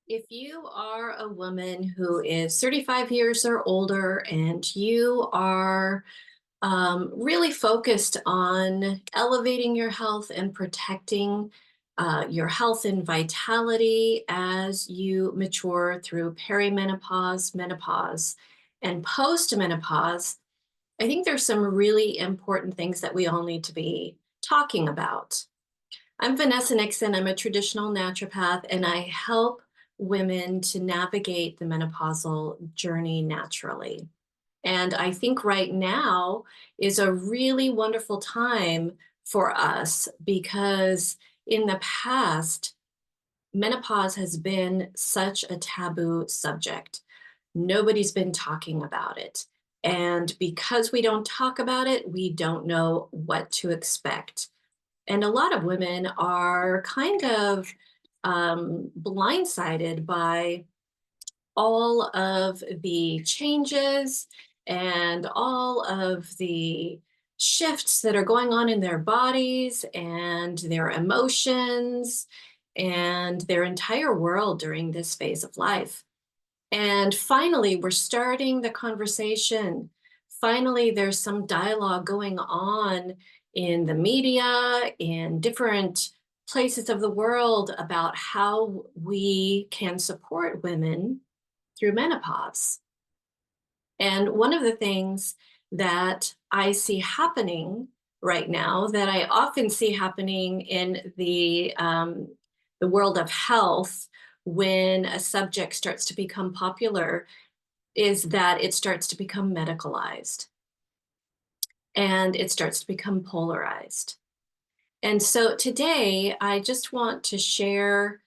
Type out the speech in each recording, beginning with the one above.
If you are a woman who is 35 years or older and you are really focused on elevating your health and protecting your health and vitality as you mature through perimenopause, menopause, and post-menopause, I think there's some really important things that we all need to be talking about. I'm Vanessa Nixon. I'm a traditional naturopath, and I help women to navigate the menopausal journey naturally. And I think right now is a really wonderful time for us because in the past, menopause has been such a taboo subject. Nobody's been talking about it. And because we don't talk about it, we don't know what to expect. And a lot of women are kind of blindsided by all of the changes and all of the shifts that are going on in their bodies and their emotions and their entire world during this phase of life. And finally, we're starting the conversation. Finally, there's some dialogue going on in the media, in different places of the world about how we can support women through menopause. And one of the things that I see happening right now, that I often see happening in the world of health when a subject starts to become popular, is that it starts to become medicalized and it starts to become polarized. And so today, I just want to share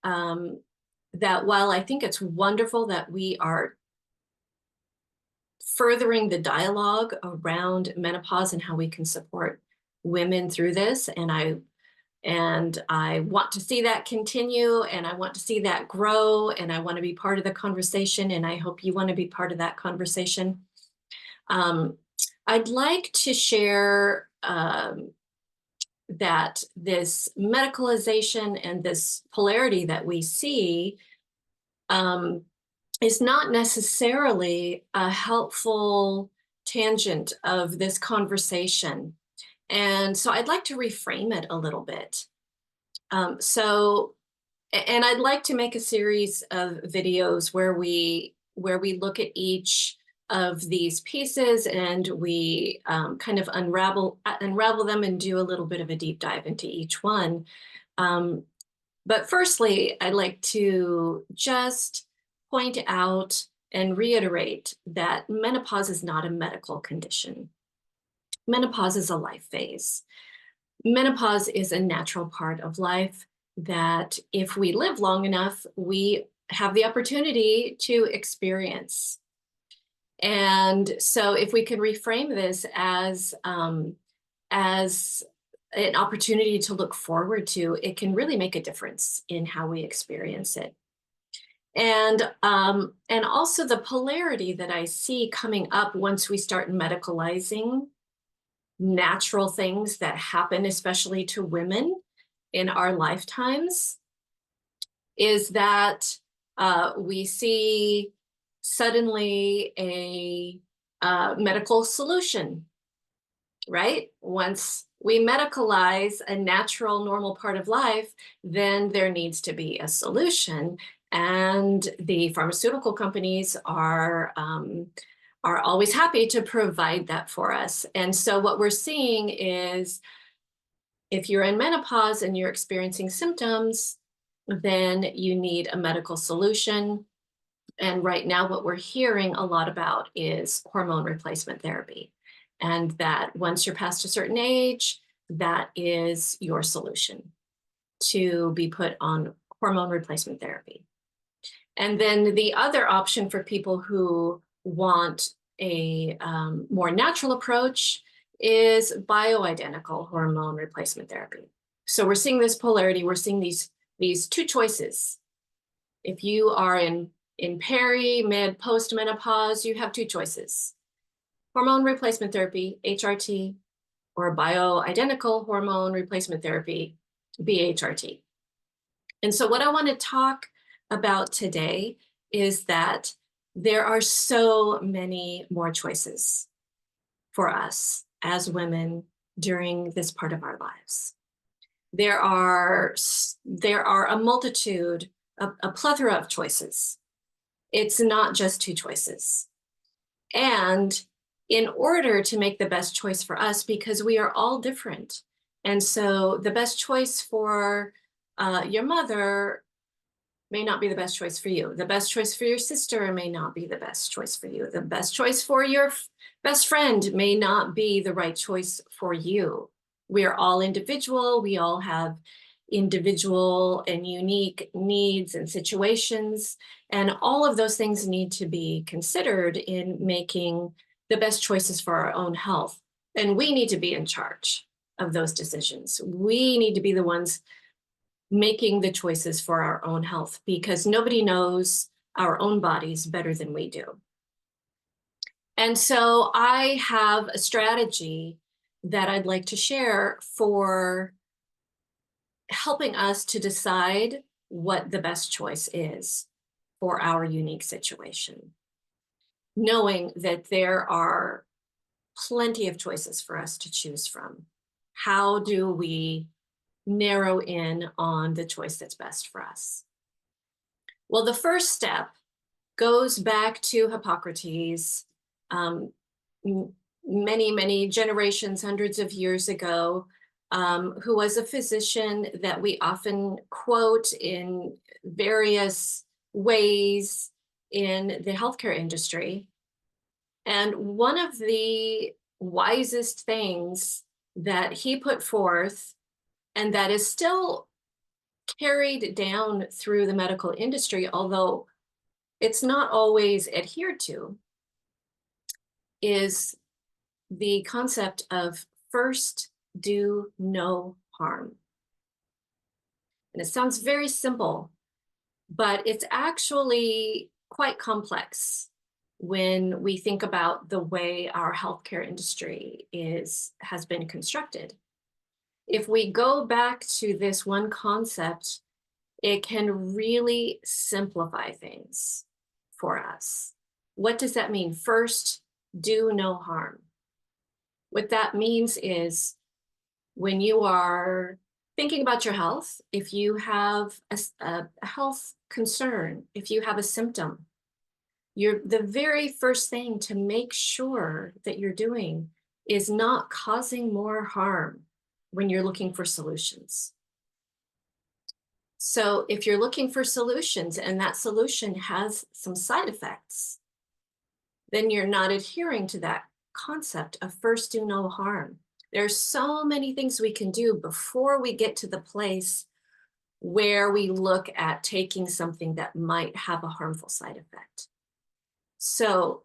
that while I think it's wonderful that we are furthering the dialogue around menopause and how we can support women through this, and I want to see that continue, and I want to see that grow, and I want to be part of the conversation, and I hope you want to be part of that conversation. I'd like to share that this medicalization and this polarity that we see is not necessarily a helpful tangent of this conversation. And so I'd like to reframe it a little bit. And I'd like to make a series of videos where we look at each of these pieces and we kind of unravel them and do a little bit of a deep dive into each one. But firstly, I'd like to just point out and reiterate that menopause is not a medical condition. Menopause is a life phase. Menopause is a natural part of life that if we live long enough, we have the opportunity to experience. And so if we can reframe this as an opportunity to look forward to, it can really make a difference in how we experience it. And also the polarity that I see coming up once we start medicalizing natural things that happen, especially to women in our lifetimes, is that we see suddenly a medical solution, right? Once we medicalize a natural, normal part of life, then there needs to be a solution. And the pharmaceutical companies are always happy to provide that for us. And so what we're seeing is if you're in menopause and you're experiencing symptoms, then you need a medical solution. And right now, what we're hearing a lot about is hormone replacement therapy. And that once you're past a certain age, that is your solution to be put on hormone replacement therapy. And then the other option for people who want a more natural approach is bioidentical hormone replacement therapy. So we're seeing this polarity. We're seeing these two choices. If you are in peri-mid-post-menopause, you have two choices: hormone replacement therapy, HRT, or bioidentical hormone replacement therapy, BHRT. And so what I want to talk about today is that there are so many more choices for us as women during this part of our lives. There are a multitude, a plethora of choices. It's not just two choices. And in order to make the best choice for us, because we are all different, and so the best choice for your mother may not be the best choice for you. The best choice for your sister may not be the best choice for you. The best choice for your best friend may not be the right choice for you. We are all individual. We all have individual and unique needs and situations. And all of those things need to be considered in making the best choices for our own health. And we need to be in charge of those decisions. We need to be the ones making the choices for our own health, because nobody knows our own bodies better than we do. And so I have a strategy that I'd like to share for helping us to decide what the best choice is for our unique situation, knowing that there are plenty of choices for us to choose from. How do we narrow in on the choice that's best for us? Well, the first step goes back to Hippocrates, many generations, hundreds of years ago, who was a physician that we often quote in various ways in the healthcare industry. And one of the wisest things that he put forth, and that is still carried down through the medical industry, although it's not always adhered to, is the concept of first do no harm. And it sounds very simple, but it's actually quite complex when we think about the way our healthcare industry has been constructed. If we go back to this one concept, it can really simplify things for us. What does that mean? First, do no harm. What that means is when you are thinking about your health, if you have a health concern, if you have a symptom, the very first thing to make sure that you're doing is not causing more harm when you're looking for solutions. So if you're looking for solutions and that solution has some side effects, then you're not adhering to that concept of first do no harm. There's so many things we can do before we get to the place where we look at taking something that might have a harmful side effect. So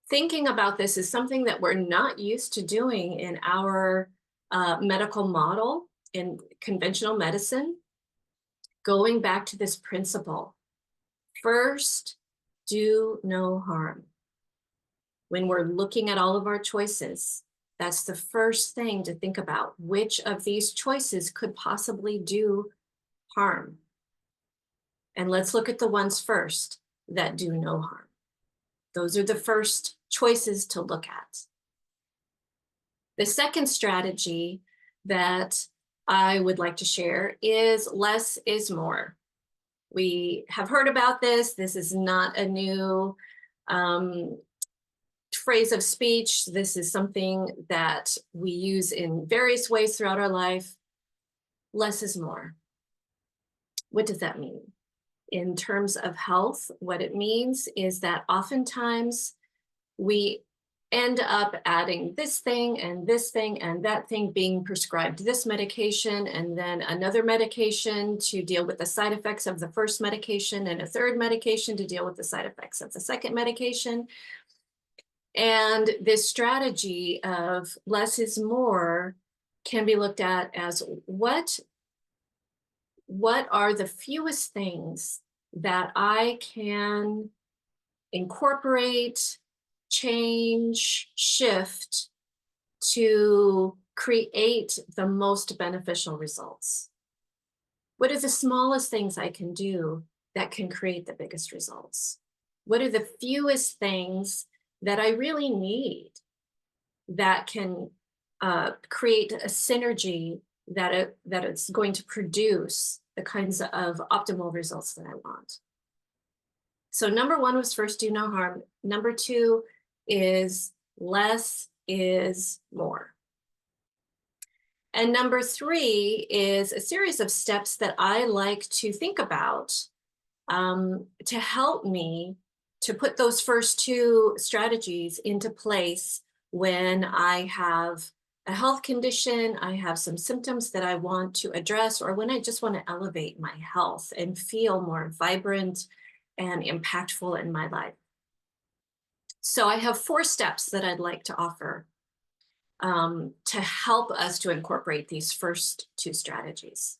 thinking about this is something that we're not used to doing in our medical model in conventional medicine. Going back to this principle, first, do no harm. When we're looking at all of our choices, that's the first thing to think about. Which of these choices could possibly do harm? And let's look at the ones first that do no harm. Those are the first choices to look at. The second strategy that I would like to share is less is more. We have heard about this. This is not a new phrase of speech. This is something that we use in various ways throughout our life. Less is more. What does that mean? In terms of health, what it means is that oftentimes we end up adding this thing and that thing, being prescribed this medication and then another medication to deal with the side effects of the first medication and a third medication to deal with the side effects of the second medication. And this strategy of less is more can be looked at as what are the fewest things that I can incorporate, change, shift to create the most beneficial results? What are the smallest things I can do that can create the biggest results? What are the fewest things that I really need that can create a synergy that it's going to produce the kinds of optimal results that I want? So number one was first, do no harm. Number two is less is more. And number three is a series of steps that I like to think about to help me to put those first two strategies into place when I have a health condition, I have some symptoms that I want to address, or when I just want to elevate my health and feel more vibrant and impactful in my life. So I have 4 steps that I'd like to offer to help us to incorporate these first 2 strategies.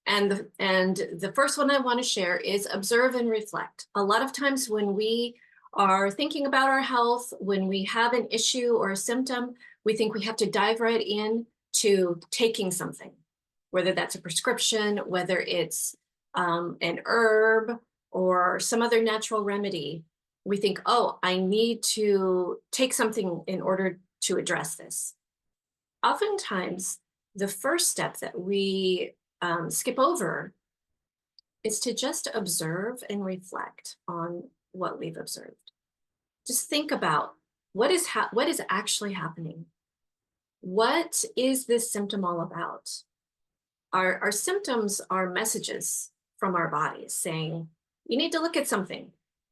And the first one I want to share is observe and reflect. A lot of times when we are thinking about our health, when we have an issue or a symptom, we think we have to dive right in to taking something, whether that's a prescription, whether it's an herb or some other natural remedy. We think, oh, I need to take something in order to address this. Oftentimes, the first step that we skip over is to just observe and reflect on what we've observed. Just think about what is actually happening. What is this symptom all about? Our symptoms are messages from our bodies saying, you need to look at something.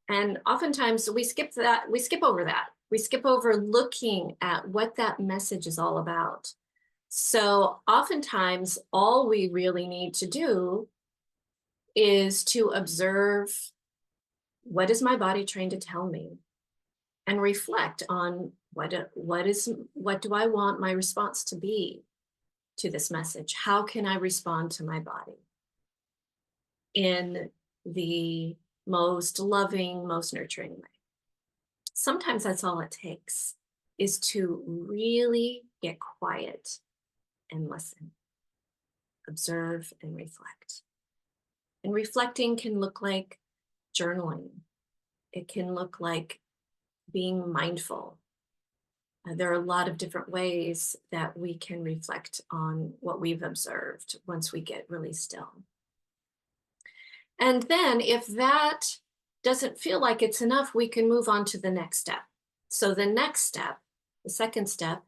And oftentimes we skip over that. We skip over looking at what that message is all about. So oftentimes all we really need to do is to observe, what is my body trying to tell me, and reflect on what do I want my response to be to this message? How can I respond to my body in the most loving, most nurturing way? Sometimes that's all it takes, is to really get quiet and listen, observe and reflect. And reflecting can look like journaling. It can look like being mindful. There are a lot of different ways that we can reflect on what we've observed once we get really still. And then if that doesn't feel like it's enough, we can move on to the next step. So the next step, the second step,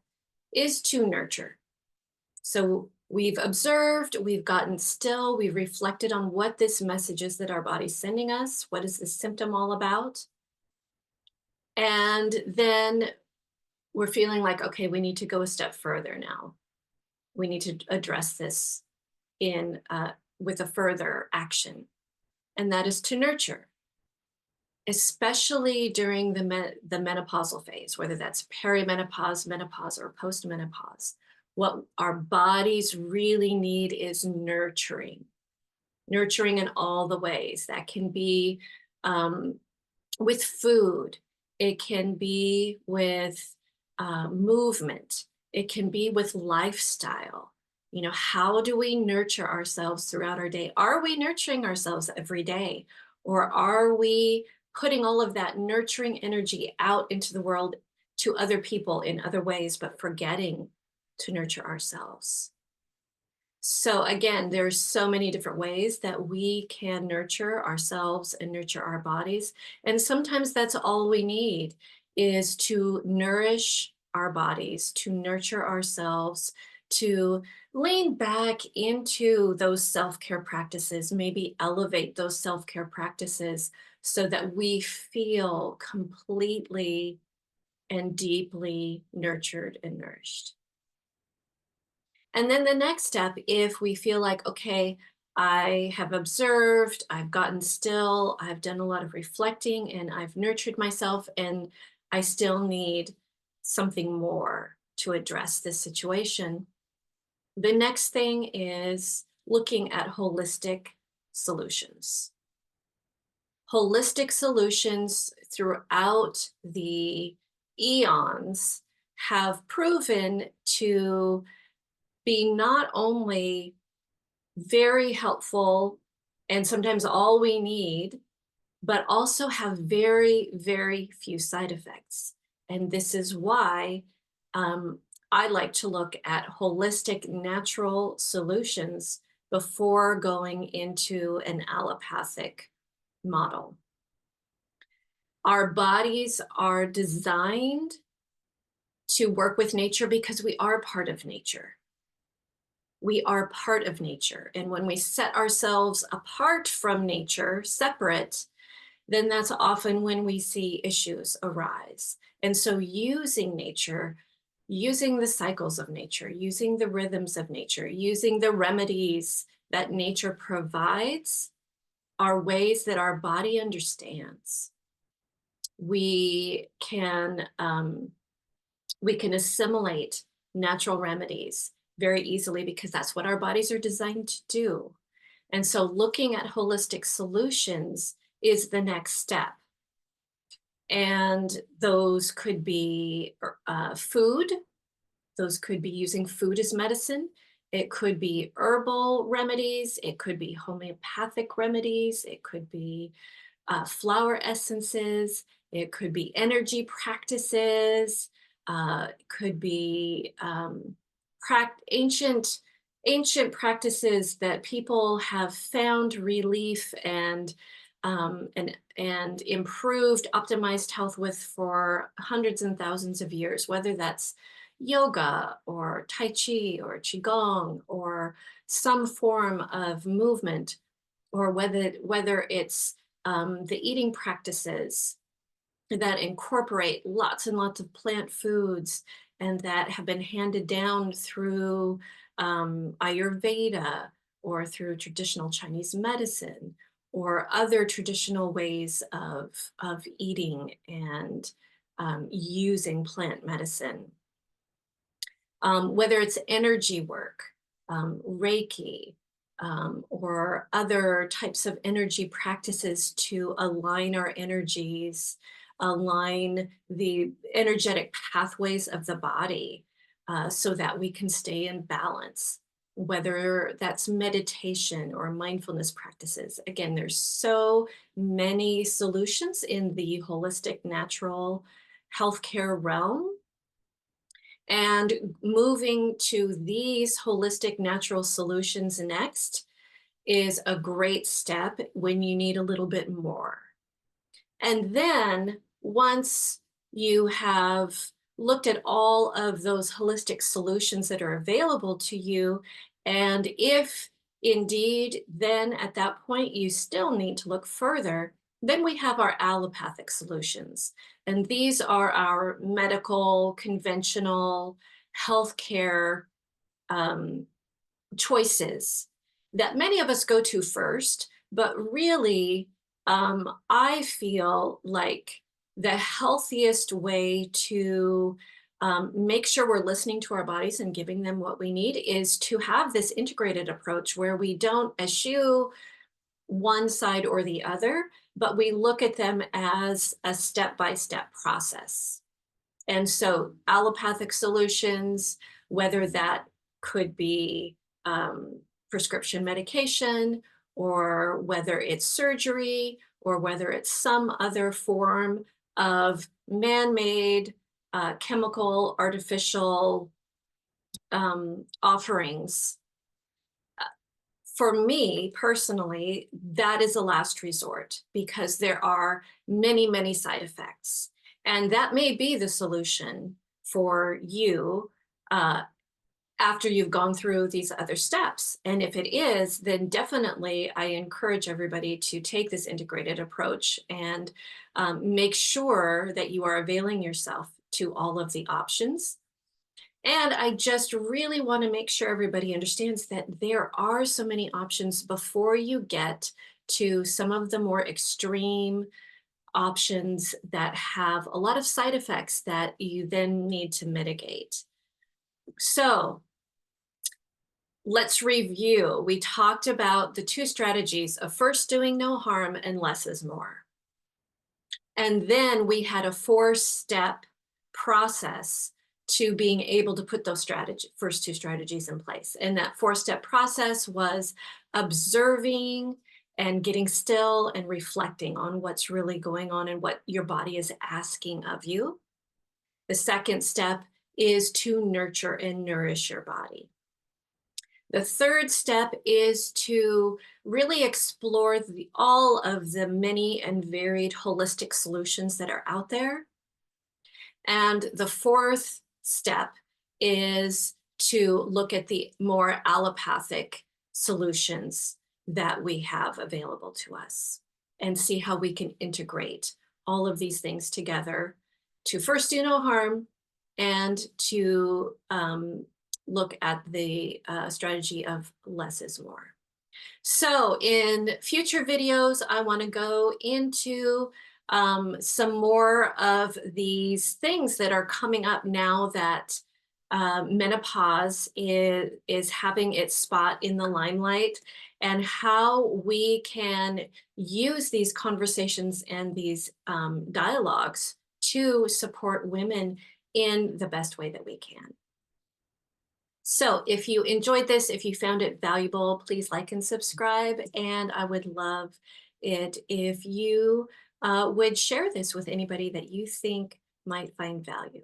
is to nurture. So we've observed, we've gotten still, we've reflected on what this message is that our body's sending us. What is this symptom all about? And then we're feeling like, okay, we need to go a step further now. We need to address this with a further action. And that is to nurture, especially during the menopausal phase, whether that's peri-menopause, menopause, or post-menopause. What our bodies really need is nurturing in all the ways. That can be with food. It can be with movement. It can be with lifestyle. You know, how do we nurture ourselves throughout our day? Are we nurturing ourselves every day? Or are we putting all of that nurturing energy out into the world to other people in other ways, but forgetting to nurture ourselves? So again, there's so many different ways that we can nurture ourselves and nurture our bodies. And sometimes that's all we need, is to nourish our bodies, to nurture ourselves, to lean back into those self-care practices, maybe elevate those self-care practices so that we feel completely and deeply nurtured and nourished. And then the next step, if we feel like, okay, I have observed, I've gotten still, I've done a lot of reflecting, and I've nurtured myself, and I still need something more to address this situation. The next thing is looking at holistic solutions. Holistic solutions throughout the eons have proven to be not only very helpful and sometimes all we need, but also have very, very few side effects. And this is why um, I like to look at holistic natural solutions before going into an allopathic model. Our bodies are designed to work with nature because we are part of nature. We are part of nature. And when we set ourselves apart from nature, separate, then that's often when we see issues arise. And so using nature, using the cycles of nature, using the rhythms of nature, using the remedies that nature provides are ways that our body understands. We can assimilate natural remedies very easily because that's what our bodies are designed to do. And so looking at holistic solutions is the next step. And those could be food. Those could be using food as medicine. It could be herbal remedies. It could be homeopathic remedies. It could be flower essences. It could be energy practices. It could be ancient practices that people have found relief and improved, optimized health with for hundreds and thousands of years, whether that's yoga or Tai Chi or Qigong or some form of movement, or whether it's the eating practices that incorporate lots and lots of plant foods and that have been handed down through Ayurveda or through traditional Chinese medicine or other traditional ways of eating and using plant medicine. Whether it's energy work, Reiki, or other types of energy practices to align our energies, align the energetic pathways of the body so that we can stay in balance, whether that's meditation or mindfulness practices. Again, there's so many solutions in the holistic natural healthcare realm. And moving to these holistic natural solutions next is a great step when you need a little bit more. And then once you have looked at all of those holistic solutions that are available to you, and if indeed then at that point you still need to look further, then we have our allopathic solutions. And these are our medical, conventional healthcare choices that many of us go to first, but really, I feel like the healthiest way to make sure we're listening to our bodies and giving them what we need is to have this integrated approach where we don't eschew one side or the other, but we look at them as a step-by-step process. And so allopathic solutions, whether that could be prescription medication, or whether it's surgery, or whether it's some other form of man-made, chemical, artificial offerings. For me personally, that is a last resort because there are many, many side effects. And that may be the solution for you after you've gone through these other steps. And if it is, then definitely I encourage everybody to take this integrated approach and make sure that you are availing yourself to all of the options. And I just really want to make sure everybody understands that there are so many options before you get to some of the more extreme options that have a lot of side effects that you then need to mitigate. So let's review. We talked about the two strategies of first doing no harm and less is more. And then we had a 4-step process to being able to put those first two strategies in place. And that 4-step process was observing and getting still and reflecting on what's really going on and what your body is asking of you. The second step is to nurture and nourish your body. The third step is to really explore all of the many and varied holistic solutions that are out there. And the fourth step is to look at the more allopathic solutions that we have available to us and see how we can integrate all of these things together to first do no harm and to look at the strategy of less is more. So in future videos, I want to go into some more of these things that are coming up now that menopause is having its spot in the limelight, and how we can use these conversations and these dialogues to support women in the best way that we can. So if you enjoyed this, if you found it valuable, please like and subscribe. And I would love it if you would share this with anybody that you think might find value.